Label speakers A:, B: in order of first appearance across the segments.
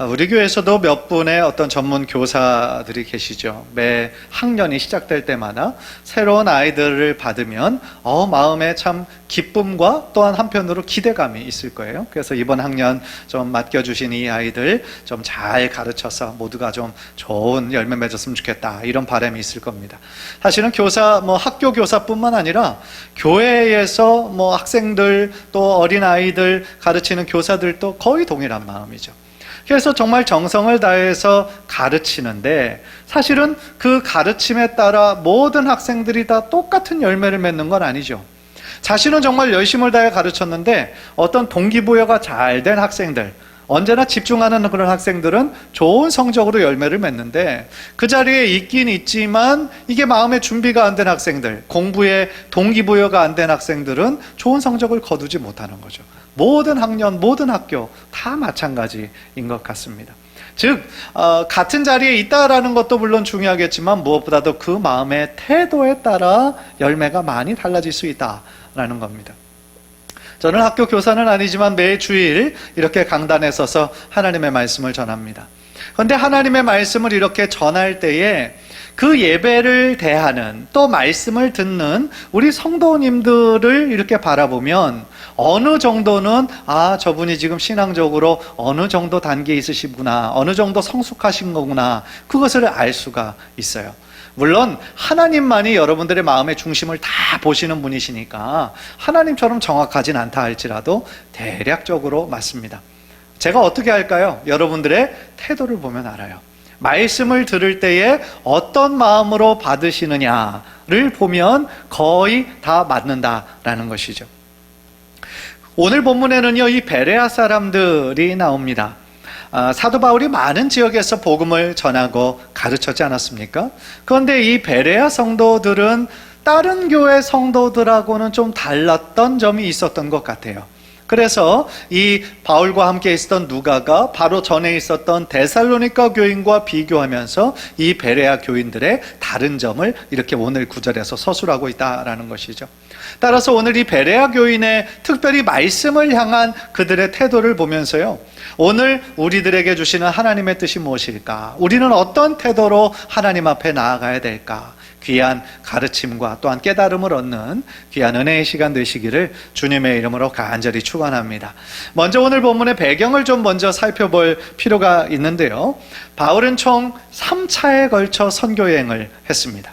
A: 우리 교회에서도 몇 분의 어떤 전문 교사들이 계시죠. 매 학년이 시작될 때마다 새로운 아이들을 받으면 마음에 참 기쁨과 또한 한편으로 기대감이 있을 거예요. 그래서 이번 학년 좀 맡겨주신 이 아이들 좀 잘 가르쳐서 모두가 좀 좋은 열매 맺었으면 좋겠다, 이런 바람이 있을 겁니다. 사실은 교사, 학교 교사뿐만 아니라 교회에서 학생들 또 어린 아이들 가르치는 교사들도 거의 동일한 마음이죠. 그래서 정말 정성을 다해서 가르치는데, 사실은 그 가르침에 따라 모든 학생들이 다 똑같은 열매를 맺는 건 아니죠. 자신은 정말 열심을 다해 가르쳤는데 어떤 동기부여가 잘 된 학생들, 언제나 집중하는 그런 학생들은 좋은 성적으로 열매를 맺는데, 그 자리에 있긴 있지만 이게 마음의 준비가 안 된 학생들, 공부에 동기부여가 안 된 학생들은 좋은 성적을 거두지 못하는 거죠. 모든 학년, 모든 학교 다 마찬가지인 것 같습니다. 즉, 같은 자리에 있다라는 것도 물론 중요하겠지만 무엇보다도 그 마음의 태도에 따라 열매가 많이 달라질 수 있다라는 겁니다. 저는 학교 교사는 아니지만 매 주일 이렇게 강단에 서서 하나님의 말씀을 전합니다. 그런데 하나님의 말씀을 이렇게 전할 때에 그 예배를 대하는, 또 말씀을 듣는 우리 성도님들을 이렇게 바라보면 어느 정도는 저분이 지금 신앙적으로 어느 정도 단계에 있으시구나, 어느 정도 성숙하신 거구나, 그것을 알 수가 있어요. 물론 하나님만이 여러분들의 마음의 중심을 다 보시는 분이시니까 하나님처럼 정확하진 않다 할지라도 대략적으로 맞습니다. 제가 어떻게 할까요? 여러분들의 태도를 보면 알아요. 말씀을 들을 때에 어떤 마음으로 받으시느냐를 보면 거의 다 맞는다라는 것이죠. 오늘 본문에는요, 이 베레아 사람들이 나옵니다. 사도 바울이 많은 지역에서 복음을 전하고 가르쳤지 않았습니까? 그런데 이 베레아 성도들은 다른 교회 성도들하고는 좀 달랐던 점이 있었던 것 같아요. 그래서 이 바울과 함께 있었던 누가가 바로 전에 있었던 데살로니가 교인과 비교하면서 이 베레아 교인들의 다른 점을 이렇게 오늘 구절에서 서술하고 있다라는 것이죠. 따라서 오늘 이 베레아 교인의 특별히 말씀을 향한 그들의 태도를 보면서요, 오늘 우리들에게 주시는 하나님의 뜻이 무엇일까? 우리는 어떤 태도로 하나님 앞에 나아가야 될까? 귀한 가르침과 또한 깨달음을 얻는 귀한 은혜의 시간 되시기를 주님의 이름으로 간절히 축원합니다. 먼저 오늘 본문의 배경을 좀 먼저 살펴볼 필요가 있는데요, 바울은 총 3차에 걸쳐 선교여행을 했습니다.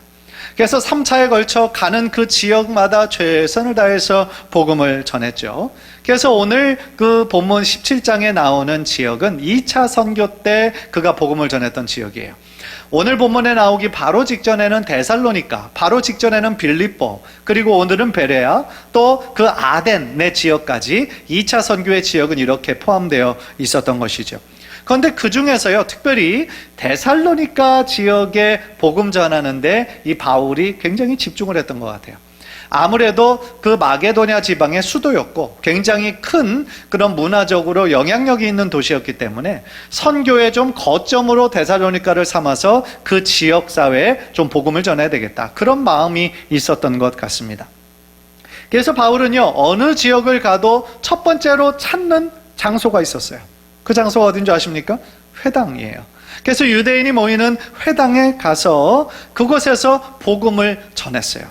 A: 그래서 3차에 걸쳐 가는 그 지역마다 최선을 다해서 복음을 전했죠. 그래서 오늘 그 본문 17장에 나오는 지역은 2차 선교 때 그가 복음을 전했던 지역이에요. 오늘 본문에 나오기 바로 직전에는 데살로니가, 바로 직전에는 빌립보, 그리고 오늘은 베레아, 또 그 아덴 지역까지 2차 선교의 지역은 이렇게 포함되어 있었던 것이죠. 그런데 그 중에서요, 특별히 데살로니가 지역에 복음 전하는데 이 바울이 굉장히 집중을 했던 것 같아요. 아무래도 그 마게도냐 지방의 수도였고 굉장히 큰 그런 문화적으로 영향력이 있는 도시였기 때문에 선교의 좀 거점으로 데살로니가를 삼아서 그 지역 사회에 좀 복음을 전해야 되겠다, 그런 마음이 있었던 것 같습니다. 그래서 바울은요, 어느 지역을 가도 첫 번째로 찾는 장소가 있었어요. 그 장소가 어딘지 아십니까? 회당이에요. 그래서 유대인이 모이는 회당에 가서 그곳에서 복음을 전했어요.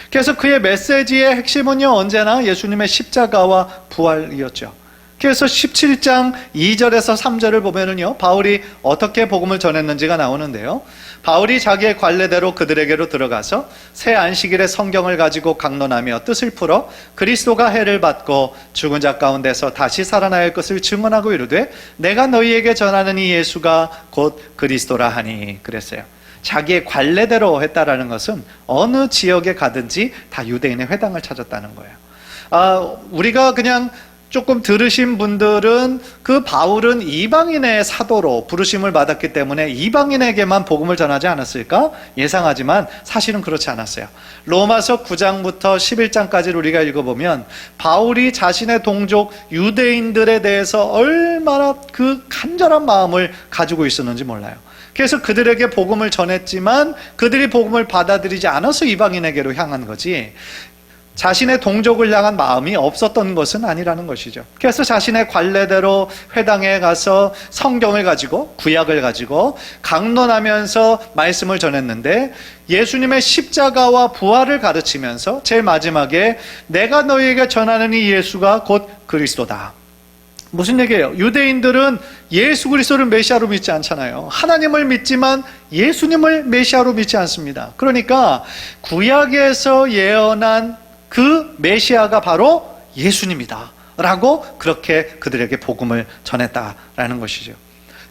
A: 그래서 그의 메시지의 핵심은요, 언제나 예수님의 십자가와 부활이었죠. 그래서 17장 2절에서 3절을 보면은요, 바울이 어떻게 복음을 전했는지가 나오는데요, 바울이 자기의 관례대로 그들에게로 들어가서 새 안식일에 성경을 가지고 강론하며 뜻을 풀어 그리스도가 해를 받고 죽은 자 가운데서 다시 살아날 것을 증언하고 이르되 내가 너희에게 전하는 이 예수가 곧 그리스도라 하니, 그랬어요. 자기의 관례대로 했다라는 것은 어느 지역에 가든지 다 유대인의 회당을 찾았다는 거예요. 우리가 그냥 조금 들으신 분들은 그 바울은 이방인의 사도로 부르심을 받았기 때문에 이방인에게만 복음을 전하지 않았을까 예상하지만 사실은 그렇지 않았어요. 로마서 9장부터 11장까지를 우리가 읽어보면 바울이 자신의 동족 유대인들에 대해서 얼마나 그 간절한 마음을 가지고 있었는지 몰라요. 그래서 그들에게 복음을 전했지만 그들이 복음을 받아들이지 않아서 이방인에게로 향한 거지, 자신의 동족을 향한 마음이 없었던 것은 아니라는 것이죠. 그래서 자신의 관례대로 회당에 가서 성경을 가지고, 구약을 가지고 강론하면서 말씀을 전했는데, 예수님의 십자가와 부활을 가르치면서 제일 마지막에 내가 너희에게 전하는 이 예수가 곧 그리스도다. 무슨 얘기예요? 유대인들은 예수 그리스도를 메시아로 믿지 않잖아요. 하나님을 믿지만 예수님을 메시아로 믿지 않습니다. 그러니까 구약에서 예언한 그 메시아가 바로 예수님이다 라고 그렇게 그들에게 복음을 전했다라는 것이죠.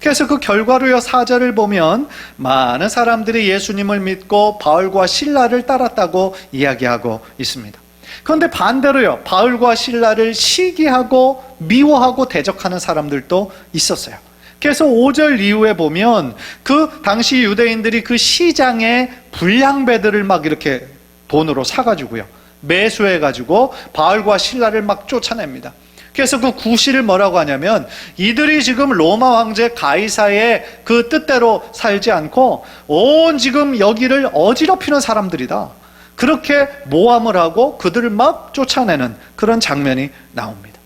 A: 그래서 그 결과로요, 4절을 보면 많은 사람들이 예수님을 믿고 바울과 실라를 따랐다고 이야기하고 있습니다. 그런데 반대로요, 바울과 실라를 시기하고 미워하고 대적하는 사람들도 있었어요. 그래서 5절 이후에 보면 그 당시 유대인들이 그 시장에 불량배들을 막 이렇게 돈으로 사가지고요, 매수해가지고 바울과 실라를 막 쫓아냅니다. 그래서 그 구실을 뭐라고 하냐면, 이들이 지금 로마 황제 가이사의 그 뜻대로 살지 않고 온 지금 여기를 어지럽히는 사람들이다, 그렇게 모함을 하고 그들을 막 쫓아내는 그런 장면이 나옵니다.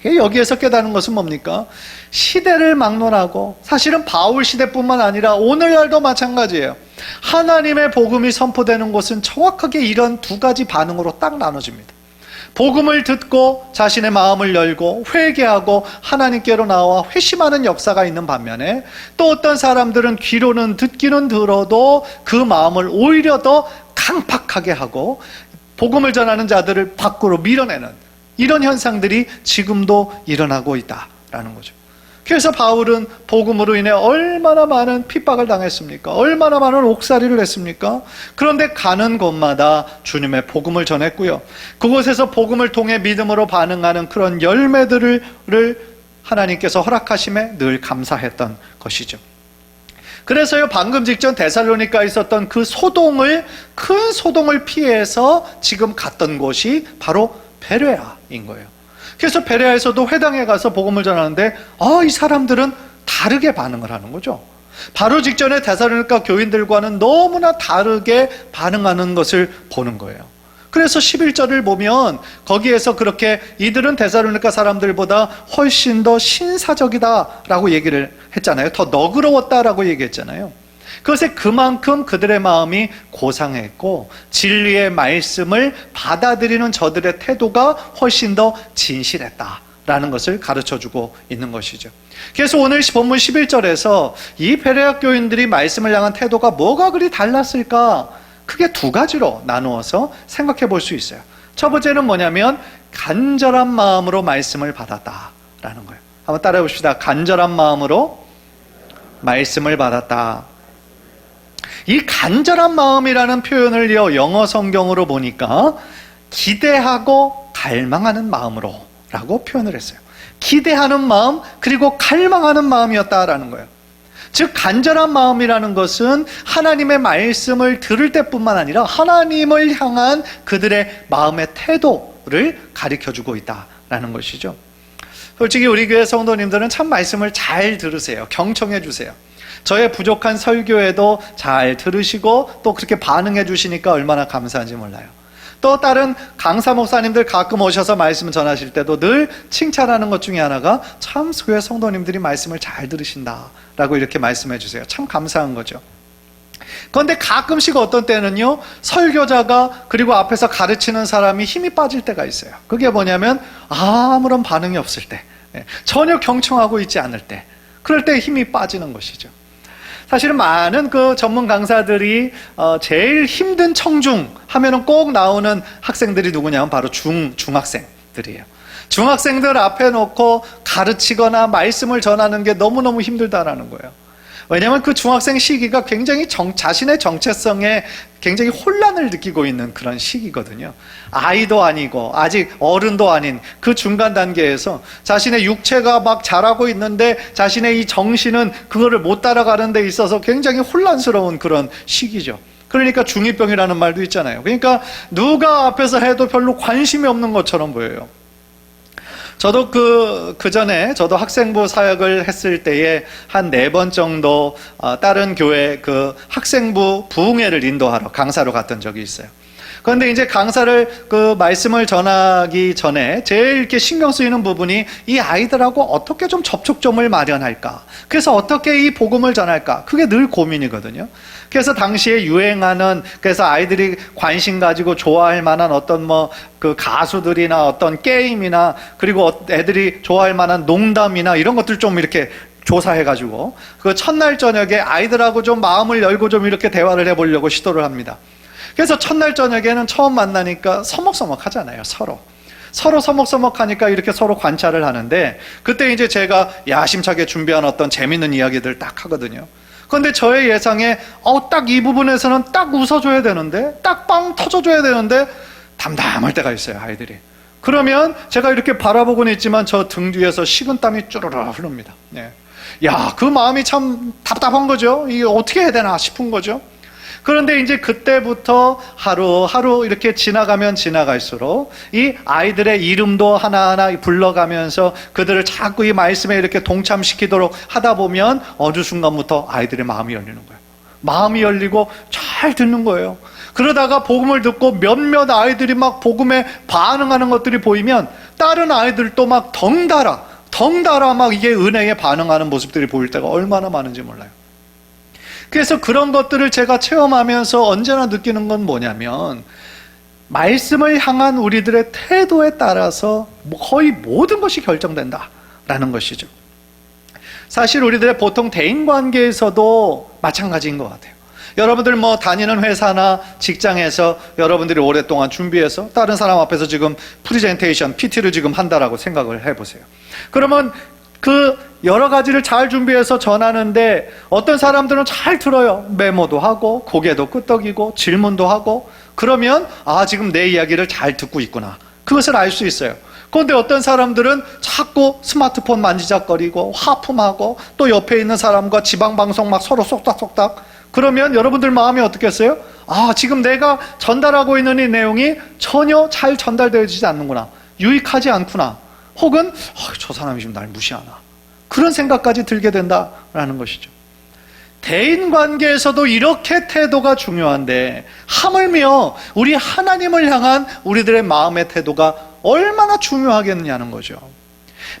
A: 여기에서 깨닫는 것은 뭡니까? 시대를 막론하고, 사실은 바울 시대뿐만 아니라 오늘날도 마찬가지예요. 하나님의 복음이 선포되는 곳은 정확하게 이런 두 가지 반응으로 딱 나눠집니다. 복음을 듣고 자신의 마음을 열고 회개하고 하나님께로 나와 회심하는 역사가 있는 반면에, 또 어떤 사람들은 귀로는 듣기는 들어도 그 마음을 오히려 더 강팍하게 하고 복음을 전하는 자들을 밖으로 밀어내는 이런 현상들이 지금도 일어나고 있다라는 거죠. 그래서 바울은 복음으로 인해 얼마나 많은 핍박을 당했습니까? 얼마나 많은 옥살이를 했습니까? 그런데 가는 곳마다 주님의 복음을 전했고요, 그곳에서 복음을 통해 믿음으로 반응하는 그런 열매들을 하나님께서 허락하심에 늘 감사했던 것이죠. 그래서요, 방금 직전 데살로니카에 있었던 그 큰 소동을 피해서 지금 갔던 곳이 바로 베레아인 거예요. 그래서 베레아에서도 회당에 가서 복음을 전하는데, 이 사람들은 다르게 반응을 하는 거죠. 바로 직전에 데살로니카 교인들과는 너무나 다르게 반응하는 것을 보는 거예요. 그래서 11절을 보면 거기에서 그렇게 이들은 데살로니카 사람들보다 훨씬 더 신사적이다라고 얘기를 했잖아요. 더 너그러웠다라고 얘기했잖아요. 그것에 그만큼 그들의 마음이 고상했고 진리의 말씀을 받아들이는 저들의 태도가 훨씬 더 진실했다라는 것을 가르쳐주고 있는 것이죠. 그래서 오늘 본문 11절에서 이 베레아 교인들이 말씀을 향한 태도가 뭐가 그리 달랐을까? 크게 두 가지로 나누어서 생각해 볼 수 있어요. 첫 번째는 뭐냐면 간절한 마음으로 말씀을 받았다라는 거예요. 한번 따라해 봅시다. 간절한 마음으로 말씀을 받았다. 이 간절한 마음이라는 표현을 영어 성경으로 보니까 기대하고 갈망하는 마음으로 라고 표현을 했어요. 기대하는 마음, 그리고 갈망하는 마음이었다라는 거예요. 즉 간절한 마음이라는 것은 하나님의 말씀을 들을 때뿐만 아니라 하나님을 향한 그들의 마음의 태도를 가르쳐주고 있다라는 것이죠. 솔직히 우리 교회 성도님들은 참 말씀을 잘 들으세요. 경청해 주세요. 저의 부족한 설교에도 잘 들으시고 또 그렇게 반응해 주시니까 얼마나 감사한지 몰라요. 또 다른 강사 목사님들 가끔 오셔서 말씀 전하실 때도 늘 칭찬하는 것 중에 하나가 참 교회 성도님들이 말씀을 잘 들으신다라고 이렇게 말씀해 주세요. 참 감사한 거죠. 그런데 가끔씩 어떤 때는요, 설교자가 그리고 앞에서 가르치는 사람이 힘이 빠질 때가 있어요. 그게 뭐냐면 아무런 반응이 없을 때, 전혀 경청하고 있지 않을 때, 그럴 때 힘이 빠지는 것이죠. 사실은 많은 그 전문 강사들이 제일 힘든 청중 하면은 꼭 나오는 학생들이 누구냐면 바로 중학생들이에요. 중학생들 앞에 놓고 가르치거나 말씀을 전하는 게 너무너무 힘들다라는 거예요. 왜냐하면 그 중학생 시기가 굉장히 자신의 정체성에 굉장히 혼란을 느끼고 있는 그런 시기거든요. 아이도 아니고 아직 어른도 아닌 그 중간 단계에서 자신의 육체가 막 자라고 있는데 자신의 이 정신은 그거를 못 따라가는 데 있어서 굉장히 혼란스러운 그런 시기죠. 그러니까 중2병이라는 말도 있잖아요. 그러니까 누가 앞에서 해도 별로 관심이 없는 것처럼 보여요. 저도 그 전에 저도 학생부 사역을 했을 때에 한 4번 정도 다른 교회 그 학생부 부흥회를 인도하러 강사로 갔던 적이 있어요. 그런데 이제 강사를 말씀을 전하기 전에 제일 이렇게 신경 쓰이는 부분이 이 아이들하고 어떻게 좀 접촉점을 마련할까? 그래서 어떻게 이 복음을 전할까? 그게 늘 고민이거든요. 그래서 당시에 유행하는, 그래서 아이들이 관심 가지고 좋아할 만한 어떤 그 가수들이나 어떤 게임이나, 그리고 애들이 좋아할 만한 농담이나 이런 것들 좀 이렇게 조사해가지고 그 첫날 저녁에 아이들하고 좀 마음을 열고 좀 이렇게 대화를 해보려고 시도를 합니다. 그래서 첫날 저녁에는 처음 만나니까 서먹서먹 하잖아요. 서로 서먹서먹하니까 이렇게 서로 관찰을 하는데, 그때 이제 제가 야심차게 준비한 어떤 재밌는 이야기들 딱 하거든요. 그런데 저의 예상에 딱 이 부분에서는 딱 웃어줘야 되는데, 딱 빵 터져줘야 되는데 담담할 때가 있어요, 아이들이. 그러면 제가 이렇게 바라보고는 있지만 저 등 뒤에서 식은땀이 쭈르르 흐릅니다. 네. 야, 그 마음이 참 답답한 거죠. 이게 어떻게 해야 되나 싶은 거죠. 그런데 이제 그때부터 하루하루 이렇게 지나가면 지나갈수록 이 아이들의 이름도 하나하나 불러가면서 그들을 자꾸 이 말씀에 이렇게 동참시키도록 하다 보면 어느 순간부터 아이들의 마음이 열리는 거예요. 마음이 열리고 잘 듣는 거예요. 그러다가 복음을 듣고 몇몇 아이들이 막 복음에 반응하는 것들이 보이면 다른 아이들도 막 덩달아 막 이게 은혜에 반응하는 모습들이 보일 때가 얼마나 많은지 몰라요. 그래서 그런 것들을 제가 체험하면서 언제나 느끼는 건 뭐냐면, 말씀을 향한 우리들의 태도에 따라서 거의 모든 것이 결정된다라는 것이죠. 사실 우리들의 보통 대인관계에서도 마찬가지인 것 같아요. 여러분들 다니는 회사나 직장에서 여러분들이 오랫동안 준비해서 다른 사람 앞에서 지금 프리젠테이션, PT를 지금 한다라고 생각을 해보세요. 그러면 그 여러 가지를 잘 준비해서 전하는데 어떤 사람들은 잘 들어요. 메모도 하고 고개도 끄덕이고 질문도 하고, 그러면 지금 내 이야기를 잘 듣고 있구나, 그것을 알 수 있어요. 그런데 어떤 사람들은 자꾸 스마트폰 만지작거리고 하품하고 또 옆에 있는 사람과 지방방송 막 서로 쏙닥쏙닥, 그러면 여러분들 마음이 어떻겠어요? 지금 내가 전달하고 있는 이 내용이 전혀 잘 전달되지 않는구나, 유익하지 않구나, 혹은 저 사람이 지금 날 무시하나, 그런 생각까지 들게 된다라는 것이죠. 대인관계에서도 이렇게 태도가 중요한데, 하물며 우리 하나님을 향한 우리들의 마음의 태도가 얼마나 중요하겠느냐는 거죠.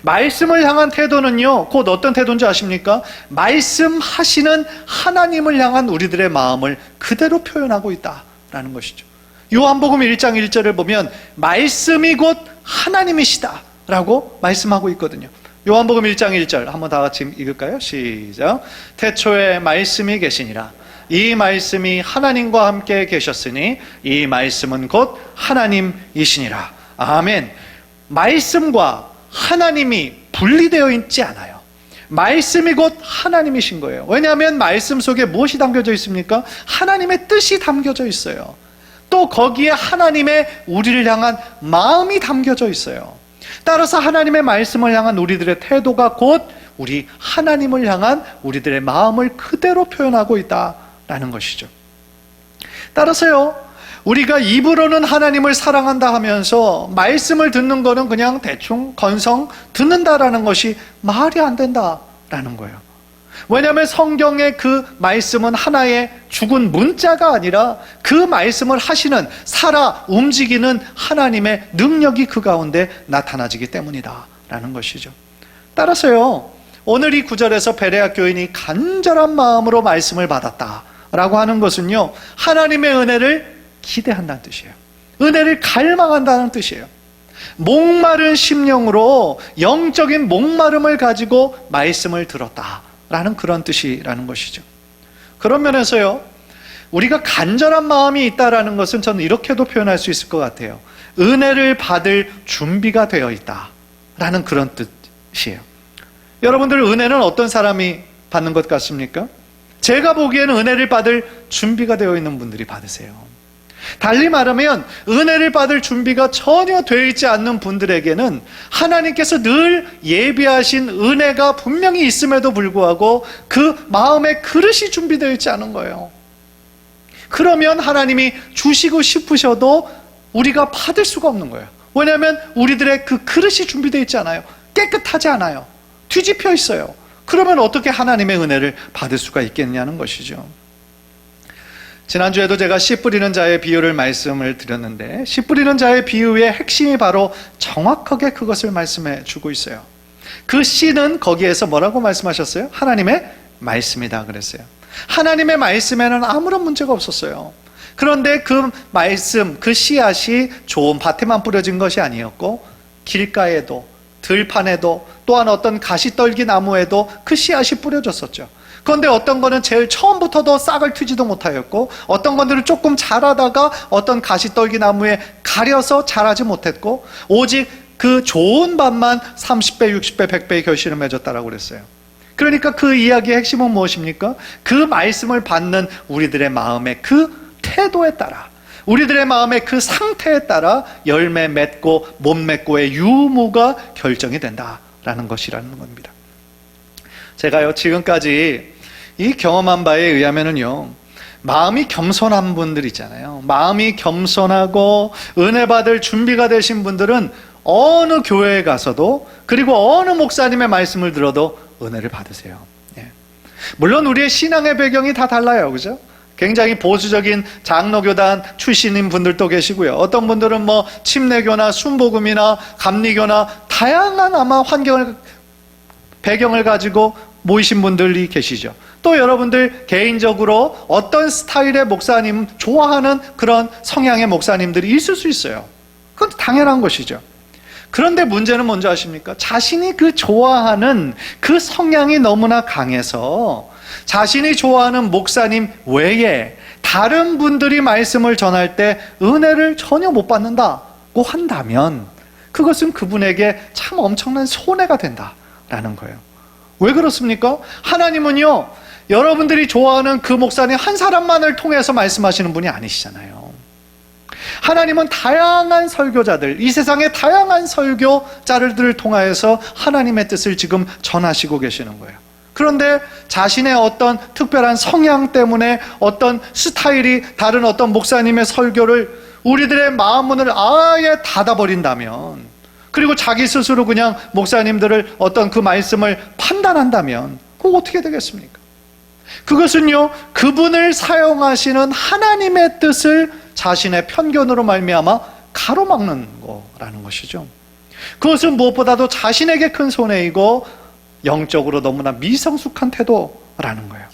A: 말씀을 향한 태도는요, 곧 어떤 태도인지 아십니까? 말씀하시는 하나님을 향한 우리들의 마음을 그대로 표현하고 있다라는 것이죠. 요한복음 1장 1절을 보면 말씀이 곧 하나님이시다 라고 말씀하고 있거든요. 요한복음 1장 1절 한번 다 같이 읽을까요? 시작. 태초에 말씀이 계시니라. 이 말씀이 하나님과 함께 계셨으니 이 말씀은 곧 하나님이시니라. 아멘. 말씀과 하나님이 분리되어 있지 않아요. 말씀이 곧 하나님이신 거예요. 왜냐하면 말씀 속에 무엇이 담겨져 있습니까? 하나님의 뜻이 담겨져 있어요. 또 거기에 하나님의 우리를 향한 마음이 담겨져 있어요. 따라서 하나님의 말씀을 향한 우리들의 태도가 곧 우리 하나님을 향한 우리들의 마음을 그대로 표현하고 있다라는 것이죠. 따라서요, 우리가 입으로는 하나님을 사랑한다 하면서 말씀을 듣는 거는 그냥 대충 건성 듣는다라는 것이 말이 안 된다라는 거예요. 왜냐하면 성경의 그 말씀은 하나의 죽은 문자가 아니라 그 말씀을 하시는 살아 움직이는 하나님의 능력이 그 가운데 나타나지기 때문이다 라는 것이죠. 따라서요, 오늘 이 구절에서 베레아 교인이 간절한 마음으로 말씀을 받았다라고 하는 것은요, 하나님의 은혜를 기대한다는 뜻이에요. 은혜를 갈망한다는 뜻이에요. 목마른 심령으로 영적인 목마름을 가지고 말씀을 들었다라는 그런 뜻이라는 것이죠. 그런 면에서요, 우리가 간절한 마음이 있다라는 것은 저는 이렇게도 표현할 수 있을 것 같아요. 은혜를 받을 준비가 되어 있다라는 그런 뜻이에요. 여러분들 은혜는 어떤 사람이 받는 것 같습니까? 제가 보기에는 은혜를 받을 준비가 되어 있는 분들이 받으세요. 달리 말하면 은혜를 받을 준비가 전혀 되어 있지 않는 분들에게는 하나님께서 늘 예비하신 은혜가 분명히 있음에도 불구하고 그 마음의 그릇이 준비되어 있지 않은 거예요. 그러면 하나님이 주시고 싶으셔도 우리가 받을 수가 없는 거예요. 왜냐하면 우리들의 그 그릇이 준비되어 있지 않아요. 깨끗하지 않아요. 뒤집혀 있어요. 그러면 어떻게 하나님의 은혜를 받을 수가 있겠냐는 것이죠. 지난주에도 제가 씨 뿌리는 자의 비유를 말씀을 드렸는데, 씨 뿌리는 자의 비유의 핵심이 바로 정확하게 그것을 말씀해 주고 있어요. 그 씨는 거기에서 뭐라고 말씀하셨어요? 하나님의 말씀이다 그랬어요. 하나님의 말씀에는 아무런 문제가 없었어요. 그런데 그 말씀, 그 씨앗이 좋은 밭에만 뿌려진 것이 아니었고, 길가에도, 들판에도, 또한 어떤 가시떨기 나무에도 그 씨앗이 뿌려졌었죠. 그런데 어떤 거는 제일 처음부터도 싹을 트지도 못하였고, 어떤 것들은 조금 자라다가 어떤 가시떨기 나무에 가려서 자라지 못했고, 오직 그 좋은 밭만 30배, 60배, 100배의 결실을 맺었다라고 그랬어요. 그러니까 그 이야기의 핵심은 무엇입니까? 그 말씀을 받는 우리들의 마음의 그 태도에 따라, 우리들의 마음의 그 상태에 따라 열매 맺고 못 맺고의 유무가 결정이 된다라는 것이라는 겁니다. 제가요, 지금까지 이 경험한 바에 의하면은요, 마음이 겸손한 분들 있잖아요. 마음이 겸손하고 은혜 받을 준비가 되신 분들은 어느 교회에 가서도, 그리고 어느 목사님의 말씀을 들어도 은혜를 받으세요. 물론 우리의 신앙의 배경이 다 달라요, 그죠? 굉장히 보수적인 장로교단 출신인 분들도 계시고요. 어떤 분들은 뭐 침례교나 순복음이나 감리교나 다양한 아마 배경을 가지고 모이신 분들이 계시죠. 또 여러분들 개인적으로 어떤 스타일의 목사님 좋아하는 그런 성향의 목사님들이 있을 수 있어요. 그건 당연한 것이죠. 그런데 문제는 뭔지 아십니까? 자신이 그 좋아하는 그 성향이 너무나 강해서 자신이 좋아하는 목사님 외에 다른 분들이 말씀을 전할 때 은혜를 전혀 못 받는다고 한다면, 그것은 그분에게 참 엄청난 손해가 된다라는 거예요. 왜 그렇습니까? 하나님은요, 여러분들이 좋아하는 그 목사님 한 사람만을 통해서 말씀하시는 분이 아니시잖아요. 하나님은 다양한 설교자들, 이 세상의 다양한 설교자들을 통하여서 하나님의 뜻을 지금 전하시고 계시는 거예요. 그런데 자신의 어떤 특별한 성향 때문에 어떤 스타일이 다른 어떤 목사님의 설교를 우리들의 마음문을 아예 닫아버린다면, 그리고 자기 스스로 그냥 목사님들을 어떤 그 말씀을 판단한다면, 그거 어떻게 되겠습니까? 그것은요, 그분을 사용하시는 하나님의 뜻을 자신의 편견으로 말미암아 가로막는 거라는 것이죠. 그것은 무엇보다도 자신에게 큰 손해이고 영적으로 너무나 미성숙한 태도라는 거예요.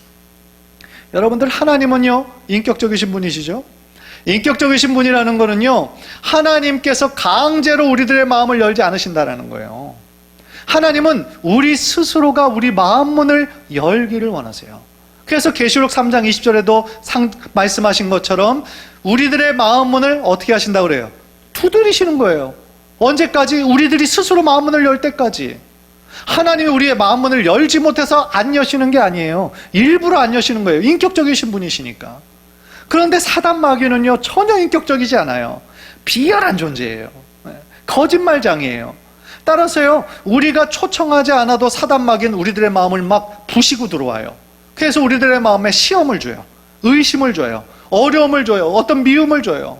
A: 여러분들, 하나님은요, 인격적이신 분이시죠? 인격적이신 분이라는 거는요, 하나님께서 강제로 우리들의 마음을 열지 않으신다라는 거예요. 하나님은 우리 스스로가 우리 마음문을 열기를 원하세요. 그래서 계시록 3장 20절에도 말씀하신 것처럼 우리들의 마음문을 어떻게 하신다고 그래요? 두드리시는 거예요. 언제까지? 우리들이 스스로 마음문을 열 때까지. 하나님이 우리의 마음문을 열지 못해서 안 여시는 게 아니에요. 일부러 안 여시는 거예요. 인격적이신 분이시니까. 그런데 사단 마귀는요, 전혀 인격적이지 않아요. 비열한 존재예요. 거짓말장이에요. 따라서요, 우리가 초청하지 않아도 사단 마귀는 우리들의 마음을 막 부시고 들어와요. 그래서 우리들의 마음에 시험을 줘요. 의심을 줘요. 어려움을 줘요. 어떤 미움을 줘요.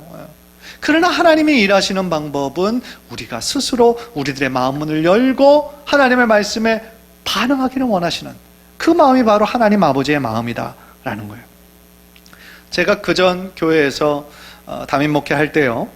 A: 그러나 하나님이 일하시는 방법은 우리가 스스로 우리들의 마음문을 열고 하나님의 말씀에 반응하기를 원하시는 그 마음이 바로 하나님 아버지의 마음이다라는 거예요. 제가 그전 교회에서 담임 목회할 때요,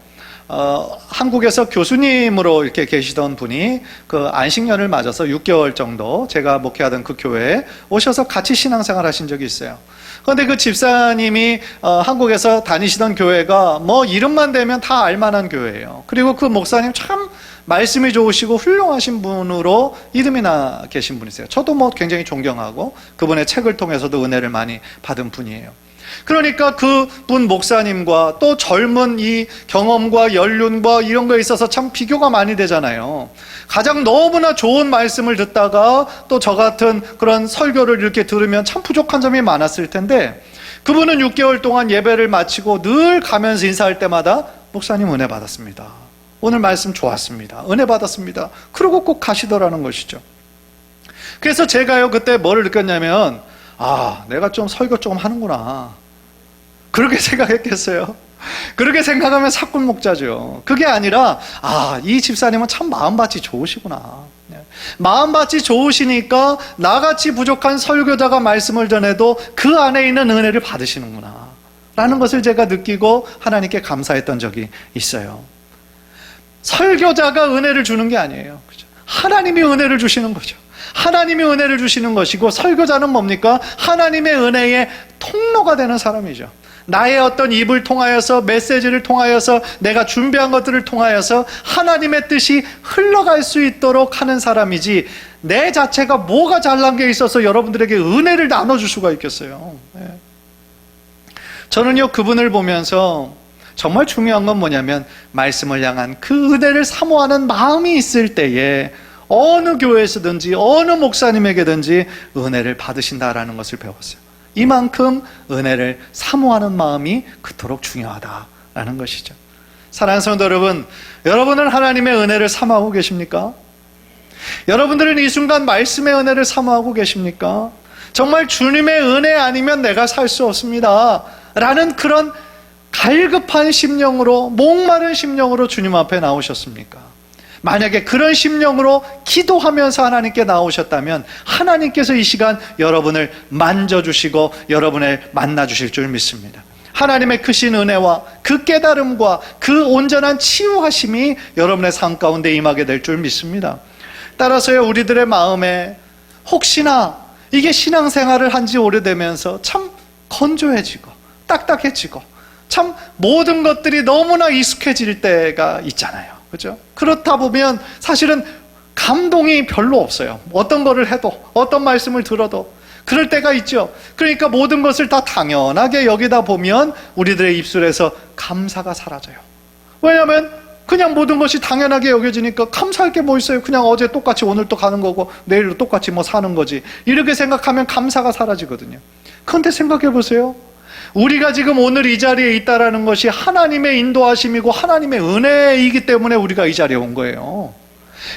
A: 한국에서 교수님으로 이렇게 계시던 분이 그 안식년을 맞아서 6개월 정도 제가 목회하던 그 교회에 오셔서 같이 신앙생활 하신 적이 있어요. 그런데 그 집사님이 한국에서 다니시던 교회가 뭐 이름만 대면 다 알만한 교회예요. 그리고 그 목사님 참 말씀이 좋으시고 훌륭하신 분으로 이름이 나 계신 분이세요. 저도 뭐 굉장히 존경하고 그분의 책을 통해서도 은혜를 많이 받은 분이에요. 그러니까 그분 목사님과 또 젊은 이 경험과 연륜과 이런 거에 있어서 참 비교가 많이 되잖아요. 가장 너무나 좋은 말씀을 듣다가 또 저 같은 그런 설교를 이렇게 들으면 참 부족한 점이 많았을 텐데, 그분은 6개월 동안 예배를 마치고 늘 가면서 인사할 때마다 목사님 은혜 받았습니다. 오늘 말씀 좋았습니다. 은혜 받았습니다. 그러고 꼭 가시더라는 것이죠. 그래서 제가요, 그때 뭐를 느꼈냐면, 내가 좀 설교 조금 하는구나. 그렇게 생각했겠어요. 그렇게 생각하면 사꾼 목자죠. 그게 아니라 이 집사님은 참 마음밭이 좋으시구나. 마음밭이 좋으시니까 나같이 부족한 설교자가 말씀을 전해도 그 안에 있는 은혜를 받으시는구나 라는 것을 제가 느끼고 하나님께 감사했던 적이 있어요. 설교자가 은혜를 주는 게 아니에요. 그죠? 하나님이 은혜를 주시는 거죠. 하나님이 은혜를 주시는 것이고, 설교자는 뭡니까? 하나님의 은혜의 통로가 되는 사람이죠. 나의 어떤 입을 통하여서, 메시지를 통하여서, 내가 준비한 것들을 통하여서 하나님의 뜻이 흘러갈 수 있도록 하는 사람이지, 내 자체가 뭐가 잘난 게 있어서 여러분들에게 은혜를 나눠줄 수가 있겠어요. 저는요, 그분을 보면서 정말 중요한 건 뭐냐면, 말씀을 향한 그 은혜를 사모하는 마음이 있을 때에 어느 교회에서든지 어느 목사님에게든지 은혜를 받으신다라는 것을 배웠어요. 이만큼 은혜를 사모하는 마음이 그토록 중요하다라는 것이죠. 사랑하는 성도 여러분, 여러분은 하나님의 은혜를 사모하고 계십니까? 여러분들은 이 순간 말씀의 은혜를 사모하고 계십니까? 정말 주님의 은혜 아니면 내가 살 수 없습니다 라는 그런 갈급한 심령으로, 목마른 심령으로 주님 앞에 나오셨습니까? 만약에 그런 심령으로 기도하면서 하나님께 나오셨다면 하나님께서 이 시간 여러분을 만져주시고 여러분을 만나주실 줄 믿습니다. 하나님의 크신 은혜와 그 깨달음과 그 온전한 치유하심이 여러분의 삶 가운데 임하게 될 줄 믿습니다. 따라서요, 우리들의 마음에 혹시나 이게 신앙생활을 한 지 오래되면서 참 건조해지고 딱딱해지고 참 모든 것들이 너무나 익숙해질 때가 있잖아요. 그죠? 그렇다 보면 사실은 감동이 별로 없어요. 어떤 거를 해도, 어떤 말씀을 들어도 그럴 때가 있죠. 그러니까 모든 것을 다 당연하게 여기다 보면 우리들의 입술에서 감사가 사라져요. 왜냐하면 그냥 모든 것이 당연하게 여겨지니까 감사할 게 뭐 있어요? 그냥 어제 똑같이 오늘 또 가는 거고 내일도 똑같이 뭐 사는 거지. 이렇게 생각하면 감사가 사라지거든요. 그런데 생각해 보세요. 우리가 지금 오늘 이 자리에 있다라는 것이 하나님의 인도하심이고 하나님의 은혜이기 때문에 우리가 이 자리에 온 거예요.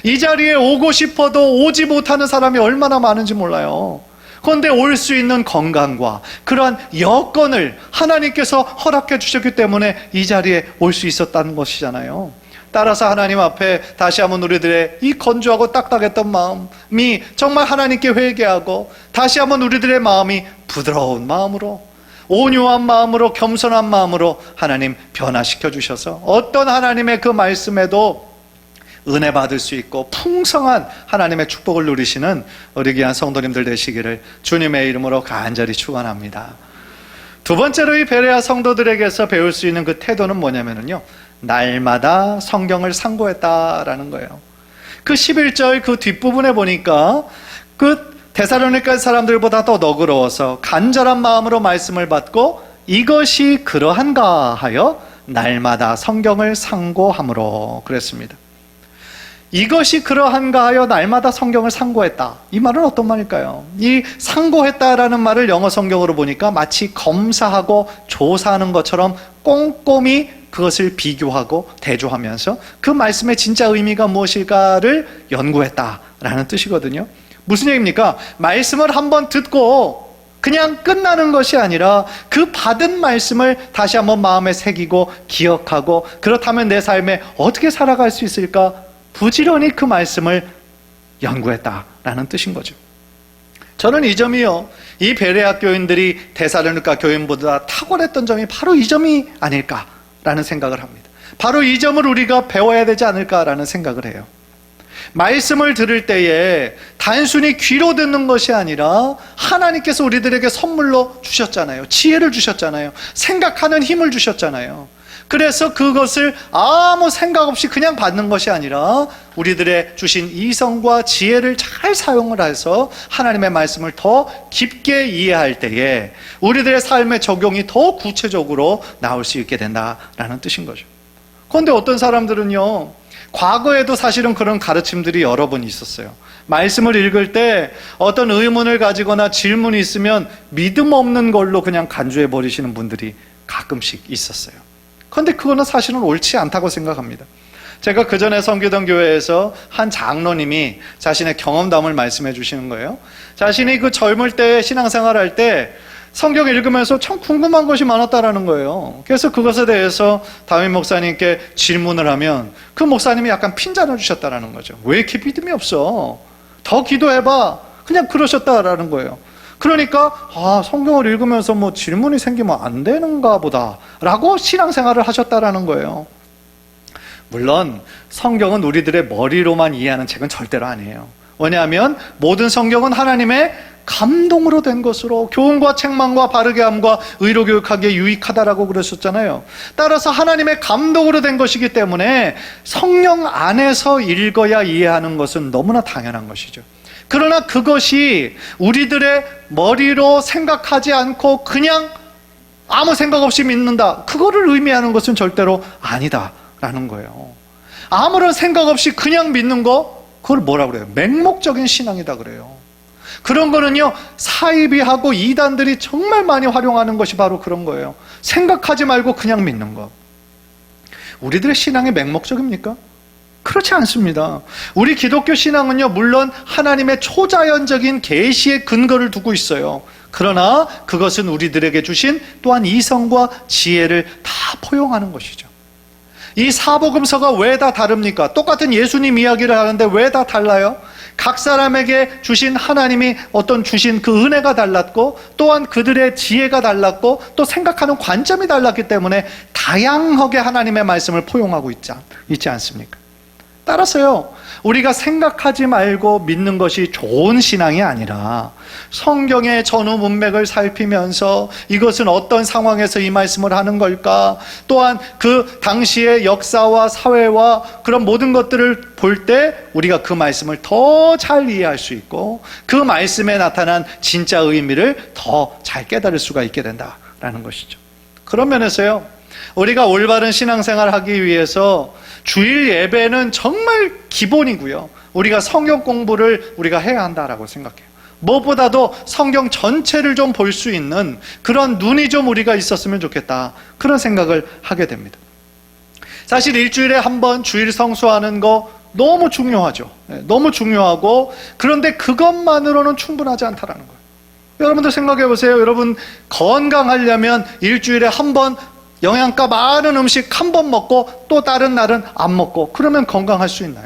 A: 이 자리에 오고 싶어도 오지 못하는 사람이 얼마나 많은지 몰라요. 그런데 올 수 있는 건강과 그러한 여건을 하나님께서 허락해 주셨기 때문에 이 자리에 올 수 있었다는 것이잖아요. 따라서 하나님 앞에 다시 한번 우리들의 이 건조하고 딱딱했던 마음이 정말 하나님께 회개하고, 다시 한번 우리들의 마음이 부드러운 마음으로, 온유한 마음으로, 겸손한 마음으로 하나님 변화시켜 주셔서 어떤 하나님의 그 말씀에도 은혜 받을 수 있고 풍성한 하나님의 축복을 누리시는 우리 귀한 성도님들 되시기를 주님의 이름으로 간절히 축원합니다. 두 번째로 이 베레아 성도들에게서 배울 수 있는 그 태도는 뭐냐면요, 날마다 성경을 상고했다라는 거예요. 그 11절 그 뒷부분에 보니까 그 데살로니가 사람들보다 더 너그러워서 간절한 마음으로 말씀을 받고 이것이 그러한가 하여 날마다 성경을 상고함으로 그랬습니다. 이것이 그러한가 하여 날마다 성경을 상고했다. 이 말은 어떤 말일까요? 이 상고했다라는 말을 영어 성경으로 보니까 마치 검사하고 조사하는 것처럼 꼼꼼히 그것을 비교하고 대조하면서 그 말씀의 진짜 의미가 무엇일까를 연구했다라는 뜻이거든요. 무슨 얘기입니까? 말씀을 한번 듣고 그냥 끝나는 것이 아니라 그 받은 말씀을 다시 한번 마음에 새기고 기억하고, 그렇다면 내 삶에 어떻게 살아갈 수 있을까? 부지런히 그 말씀을 연구했다라는 뜻인 거죠. 저는 이 점이요, 이 베레아 교인들이 데살로니가 교인보다 탁월했던 점이 바로 이 점이 아닐까라는 생각을 합니다. 바로 이 점을 우리가 배워야 되지 않을까라는 생각을 해요. 말씀을 들을 때에 단순히 귀로 듣는 것이 아니라 하나님께서 우리들에게 선물로 주셨잖아요. 지혜를 주셨잖아요. 생각하는 힘을 주셨잖아요. 그래서 그것을 아무 생각 없이 그냥 받는 것이 아니라 우리들의 주신 이성과 지혜를 잘 사용을 해서 하나님의 말씀을 더 깊게 이해할 때에 우리들의 삶의 적용이 더 구체적으로 나올 수 있게 된다라는 뜻인 거죠. 그런데 어떤 사람들은요, 과거에도 사실은 그런 가르침들이 여러 번 있었어요. 말씀을 읽을 때 어떤 의문을 가지거나 질문이 있으면 믿음 없는 걸로 그냥 간주해 버리시는 분들이 가끔씩 있었어요. 그런데 그거는 사실은 옳지 않다고 생각합니다. 제가 그 전에 섬기던 교회에서 한 장로님이 자신의 경험담을 말씀해 주시는 거예요. 자신이 그 젊을 때 신앙생활 할 때 성경 읽으면서 참 궁금한 것이 많았다라는 거예요. 그래서 그것에 대해서 담임 목사님께 질문을 하면 그 목사님이 약간 핀잔을 주셨다라는 거죠. 왜 이렇게 믿음이 없어? 더 기도해봐. 그냥 그러셨다라는 거예요. 그러니까 성경을 읽으면서 뭐 질문이 생기면 안 되는가 보다 라고 신앙생활을 하셨다라는 거예요. 물론 성경은 우리들의 머리로만 이해하는 책은 절대로 아니에요. 왜냐하면 모든 성경은 하나님의 감동으로 된 것으로 교훈과 책망과 바르게 함과 의로 교육하기에 유익하다라고 그러셨잖아요. 따라서 하나님의 감동으로 된 것이기 때문에 성령 안에서 읽어야 이해하는 것은 너무나 당연한 것이죠. 그러나 그것이 우리들의 머리로 생각하지 않고 그냥 아무 생각 없이 믿는다, 그거를 의미하는 것은 절대로 아니다라는 거예요. 아무런 생각 없이 그냥 믿는 거, 그걸 뭐라 그래요? 맹목적인 신앙이다 그래요. 그런 거는요, 사이비하고 이단들이 정말 많이 활용하는 것이 바로 그런 거예요. 생각하지 말고 그냥 믿는 것. 우리들의 신앙이 맹목적입니까? 그렇지 않습니다. 우리 기독교 신앙은요, 물론 하나님의 초자연적인 계시의 근거를 두고 있어요. 그러나 그것은 우리들에게 주신 또한 이성과 지혜를 다 포용하는 것이죠. 이 사복음서가 왜 다 다릅니까? 똑같은 예수님 이야기를 하는데 왜 다 달라요? 각 사람에게 주신 하나님이 주신 그 은혜가 달랐고, 또한 그들의 지혜가 달랐고, 또 생각하는 관점이 달랐기 때문에 다양하게 하나님의 말씀을 포용하고 있지 않습니까? 따라서요, 우리가 생각하지 말고 믿는 것이 좋은 신앙이 아니라 성경의 전후 문맥을 살피면서 이것은 어떤 상황에서 이 말씀을 하는 걸까, 또한 그 당시의 역사와 사회와 그런 모든 것들을 볼 때 우리가 그 말씀을 더 잘 이해할 수 있고 그 말씀에 나타난 진짜 의미를 더 잘 깨달을 수가 있게 된다라는 것이죠. 그런 면에서요, 우리가 올바른 신앙생활을 하기 위해서 주일 예배는 정말 기본이고요, 우리가 성경 공부를 우리가 해야 한다라고 생각해요. 무엇보다도 성경 전체를 좀 볼 수 있는 그런 눈이 좀 우리가 있었으면 좋겠다, 그런 생각을 하게 됩니다. 사실 일주일에 한 번 주일 성수하는 거 너무 중요하죠. 너무 중요하고, 그런데 그것만으로는 충분하지 않다라는 거예요. 여러분들 생각해 보세요. 여러분 건강하려면 일주일에 한 번 영양가 많은 음식 한 번 먹고 또 다른 날은 안 먹고 그러면 건강할 수 있나요?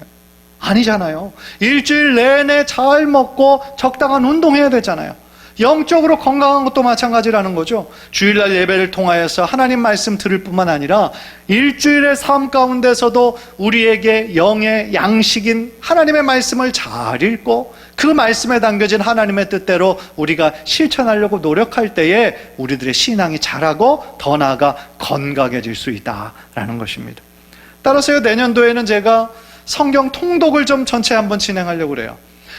A: 아니잖아요. 일주일 내내 잘 먹고 적당한 운동해야 되잖아요. 영적으로 건강한 것도 마찬가지라는 거죠. 주일날 예배를 통하여서 하나님 말씀 들을 뿐만 아니라 일주일의 삶 가운데서도 우리에게 영의 양식인 하나님의 말씀을 잘 읽고 그 말씀에 담겨진 하나님의 뜻대로 우리가 실천하려고 노력할 때에 우리들의 신앙이 자라고 더 나아가 건강해질 수 있다라는 것입니다. 따라서요, 내년도에는 제가 성경 통독을 좀 전체 한번 진행하려고 그래요.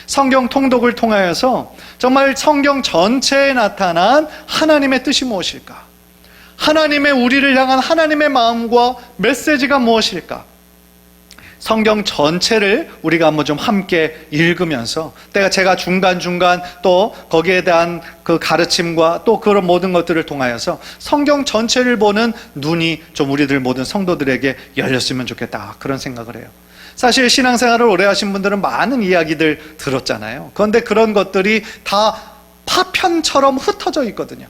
A: 성경 통독을 통하여서 정말 성경 전체에 나타난 하나님의 뜻이 무엇일까? 하나님의 우리를 향한 하나님의 마음과 메시지가 무엇일까? 성경 전체를 우리가 한번 좀 함께 읽으면서 제가 중간중간 또 거기에 대한 그 가르침과 또 그런 모든 것들을 통하여서 성경 전체를 보는 눈이 좀 우리들 모든 성도들에게 열렸으면 좋겠다, 그런 생각을 해요. 사실 신앙생활을 오래 하신 분들은 많은 이야기들 들었잖아요. 그런데 그런 것들이 다 파편처럼 흩어져 있거든요.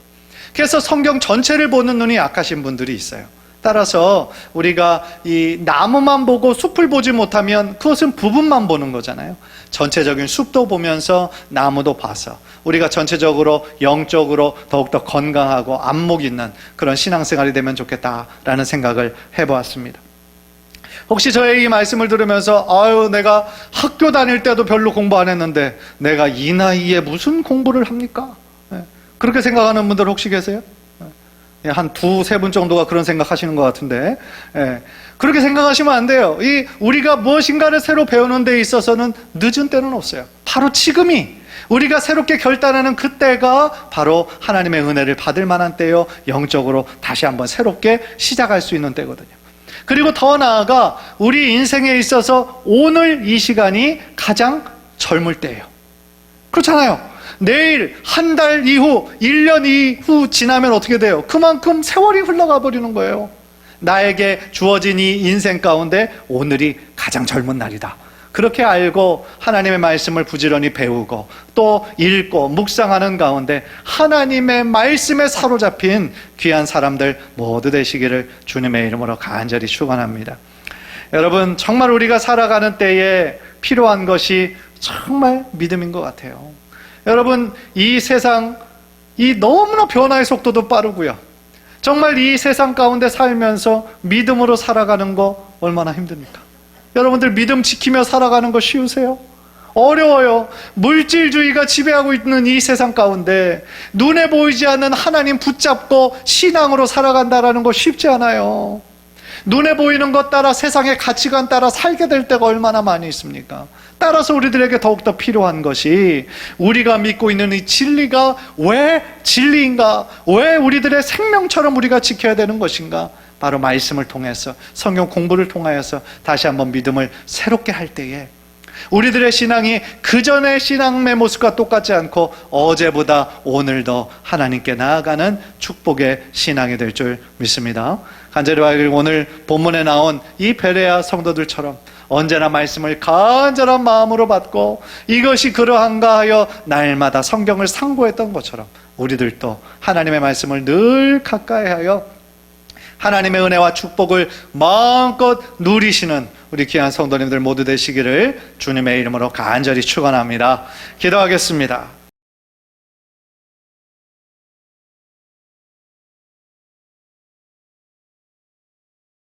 A: 그래서 성경 전체를 보는 눈이 약하신 분들이 있어요. 따라서 우리가 이 나무만 보고 숲을 보지 못하면 그것은 부분만 보는 거잖아요. 전체적인 숲도 보면서 나무도 봐서 우리가 전체적으로 영적으로 더욱더 건강하고 안목 있는 그런 신앙생활이 되면 좋겠다라는 생각을 해보았습니다. 혹시 저의 이 말씀을 들으면서 내가 학교 다닐 때도 별로 공부 안 했는데 내가 이 나이에 무슨 공부를 합니까? 그렇게 생각하는 분들 혹시 계세요? 한 두세 분 정도가 그런 생각하시는 것 같은데, 그렇게 생각하시면 안 돼요. 우리가 무엇인가를 새로 배우는 데 있어서는 늦은 때는 없어요. 바로 지금이 우리가 새롭게 결단하는 그때가 바로 하나님의 은혜를 받을 만한 때요, 영적으로 다시 한번 새롭게 시작할 수 있는 때거든요. 그리고 더 나아가 우리 인생에 있어서 오늘 이 시간이 가장 젊을 때예요. 그렇잖아요. 내일, 한 달 이후, 1년 이후 지나면 어떻게 돼요? 그만큼 세월이 흘러가 버리는 거예요. 나에게 주어진 이 인생 가운데 오늘이 가장 젊은 날이다. 그렇게 알고 하나님의 말씀을 부지런히 배우고 또 읽고 묵상하는 가운데 하나님의 말씀에 사로잡힌 귀한 사람들 모두 되시기를 주님의 이름으로 간절히 축원합니다. 여러분, 정말 우리가 살아가는 때에 필요한 것이 정말 믿음인 것 같아요. 여러분, 이 세상, 이 너무나 변화의 속도도 빠르고요. 정말 이 세상 가운데 살면서 믿음으로 살아가는 거 얼마나 힘듭니까? 여러분들 믿음 지키며 살아가는 거 쉬우세요? 어려워요. 물질주의가 지배하고 있는 이 세상 가운데 눈에 보이지 않는 하나님 붙잡고 신앙으로 살아간다는 거 쉽지 않아요. 눈에 보이는 것 따라 세상의 가치관 따라 살게 될 때가 얼마나 많이 있습니까? 따라서 우리들에게 더욱더 필요한 것이 우리가 믿고 있는 이 진리가 왜 진리인가? 왜 우리들의 생명처럼 우리가 지켜야 되는 것인가? 바로 말씀을 통해서, 성경 공부를 통하여서 다시 한번 믿음을 새롭게 할 때에 우리들의 신앙이 그전의 신앙의 모습과 똑같지 않고 어제보다 오늘 더 하나님께 나아가는 축복의 신앙이 될 줄 믿습니다. 간절히 오늘 본문에 나온 이 베레아 성도들처럼 언제나 말씀을 간절한 마음으로 받고 이것이 그러한가 하여 날마다 성경을 상고했던 것처럼 우리들도 하나님의 말씀을 늘 가까이 하여 하나님의 은혜와 축복을 마음껏 누리시는 우리 귀한 성도님들 모두 되시기를 주님의 이름으로 간절히 축원합니다. 기도하겠습니다.